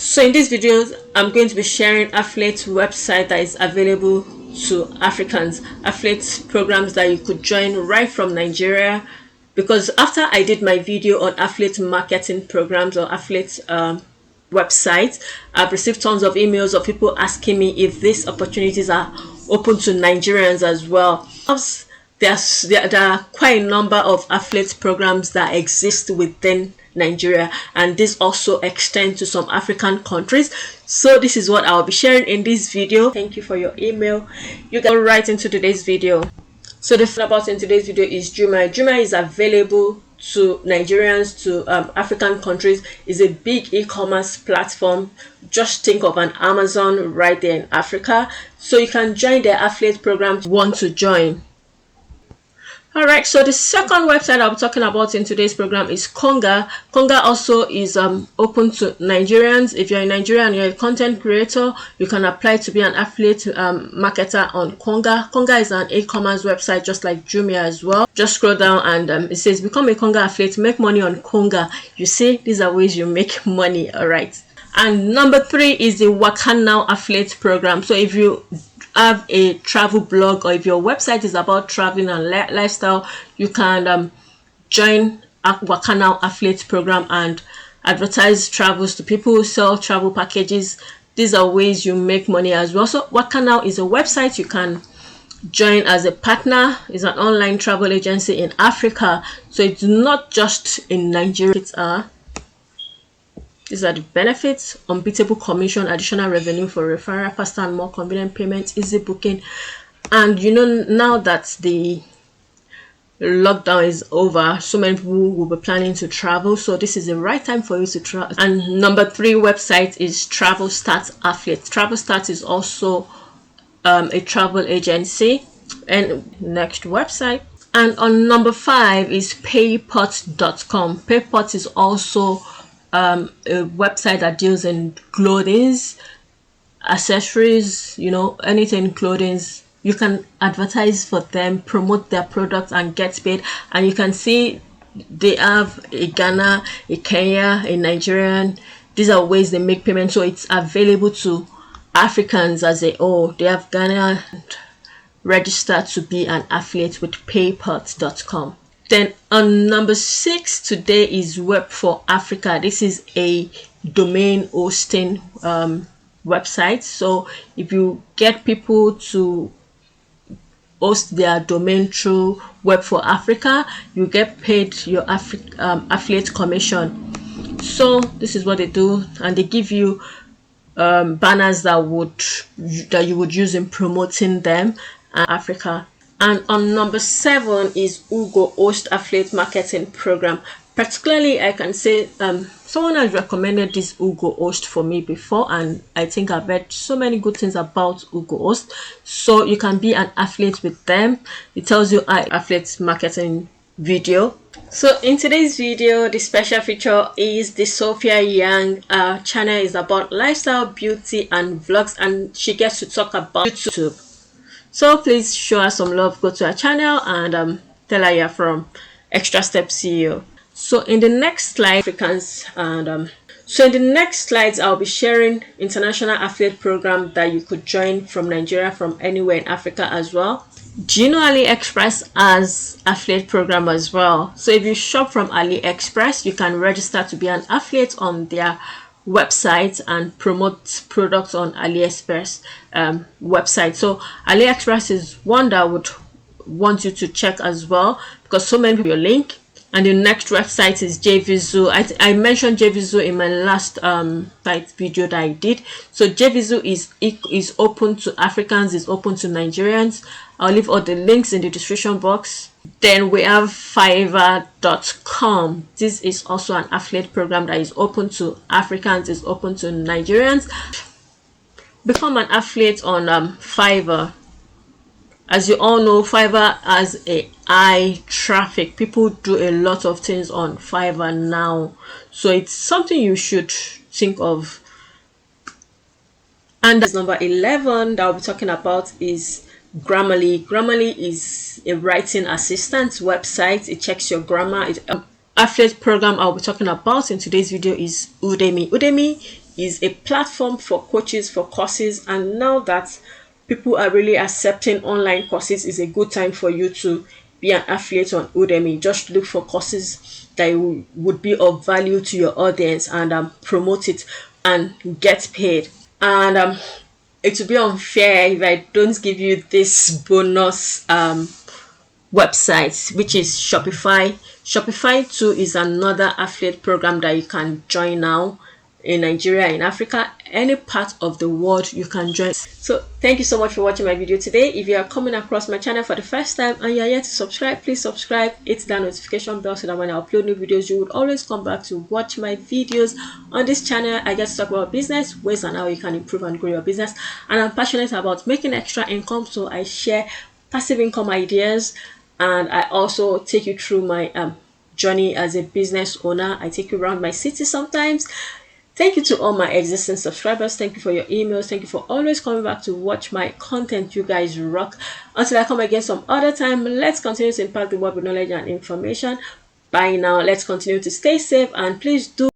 So in this video, I'm going to be sharing affiliate website that is available to Africans, affiliate programs that you could join right from Nigeria. Because after I did my video on affiliate marketing programs or affiliate websites, I've received tons of emails of people asking me if these opportunities are open to Nigerians as well. There are quite a number of affiliate programs that exist within Nigeria, and this also extends to some African countries. So this is what I'll be sharing in this video. Thank you for your email. You can go right into today's video. So the thing about in today's video is Jumia. Jumia is available to Nigerians, to African countries. Is a big e-commerce platform. Just think of an Amazon right there in Africa. So you can join the affiliate program if you want to join. Alright, so the second website I'll be talking about in today's program is Konga. Konga also is open to Nigerians. If you're in Nigeria and you're a content creator, you can apply to be an affiliate marketer on Konga. Konga is an e-commerce website just like Jumia as well. Just scroll down and it says become a Konga affiliate, make money on Konga. You see, these are ways you make money. Alright, and number 3 is the Wakanow affiliate program. So if you have a travel blog or if your website is about traveling and lifestyle, you can join a Wakanow affiliate program and advertise travels to people who sell travel packages. These are ways you make money as well. So Wakanow is a website you can join as a partner. It's an online travel agency in Africa, so it's not just in Nigeria. These are the benefits: unbeatable commission, additional revenue for referral, faster and more convenient payments, easy booking. And you know, now that the lockdown is over, so many people will be planning to travel, so this is the right time for you to travel. And number 3 website is Travel Start Affiliate. Travel Start is also a travel agency. And next website, and on number 5 is Paypot.com. Paypot is also a website that deals in clothing, accessories, you know, anything clothing. You can advertise for them, promote their products and get paid. And you can see they have a Ghana, a Kenya, a Nigerian. These are ways they make payment, so it's available to Africans as a whole. They have Ghana registered to be an affiliate with Paypot.com. Then on number 6 today is Web for Africa. This is a domain hosting website. So if you get people to host their domain through Web for Africa, you get paid your affiliate commission. So this is what they do, and they give you banners that you would use in promoting them in Africa. And on number 7 is Ugo Host Affiliate Marketing Program. Particularly, I can say someone has recommended this Ugo Host for me before, and I think I've heard so many good things about Ugo Host. So you can be an affiliate with them. It tells you affiliate marketing video. So in today's video, the special feature is the Sophia Young channel is about lifestyle, beauty, and vlogs, and she gets to talk about YouTube. So please show her some love, go to her channel and tell her you're from Extra Step CEO. So in the next slide, Africans, and so in the next slides, I'll be sharing international affiliate program that you could join from Nigeria, from anywhere in Africa as well. Do you know AliExpress has affiliate program as well? So if you shop from AliExpress, you can register to be an affiliate on their website and promote products on AliExpress website. So AliExpress is one that I would want you to check as well, because so many people link. And the next website is JVZoo. I mentioned JVZoo in my last site video that I did. So JVZoo is open to Africans, is open to Nigerians. I'll leave all the links in the description box. Then we have Fiverr.com. This is also an affiliate program that is open to Africans, is open to Nigerians. Become an affiliate on Fiverr. As you all know, Fiverr has a high traffic. People do a lot of things on Fiverr now, so it's something you should think of. And that's number 11 that I'll be talking about is Grammarly. Grammarly is a writing assistant website. It checks your grammar. Affiliate program I'll be talking about in today's video is Udemy. Udemy is a platform for coaches, for courses, and now that people are really accepting online courses, is a good time for you to be an affiliate on Udemy. Just look for courses that would be of value to your audience, and promote it and get paid. And it would be unfair if I don't give you this bonus website, which is Shopify. Shopify too is another affiliate program that you can join now in Nigeria, in Africa, any part of the world you can join. So thank you so much for watching my video today. If you are coming across my channel for the first time and you are yet to subscribe, please subscribe, hit that notification bell so that when I upload new videos, you would always come back to watch my videos. On this channel, I get to talk about business, ways and how you can improve and grow your business, and I'm passionate about making extra income, so I share passive income ideas, and I also take you through my journey as a business owner. I take you around my city sometimes. Thank you to all my existing subscribers. Thank you for your emails. Thank you for always coming back to watch my content. You guys rock. Until I come again some other time, let's continue to impact the world with knowledge and information. Bye now. Let's continue to stay safe, and please do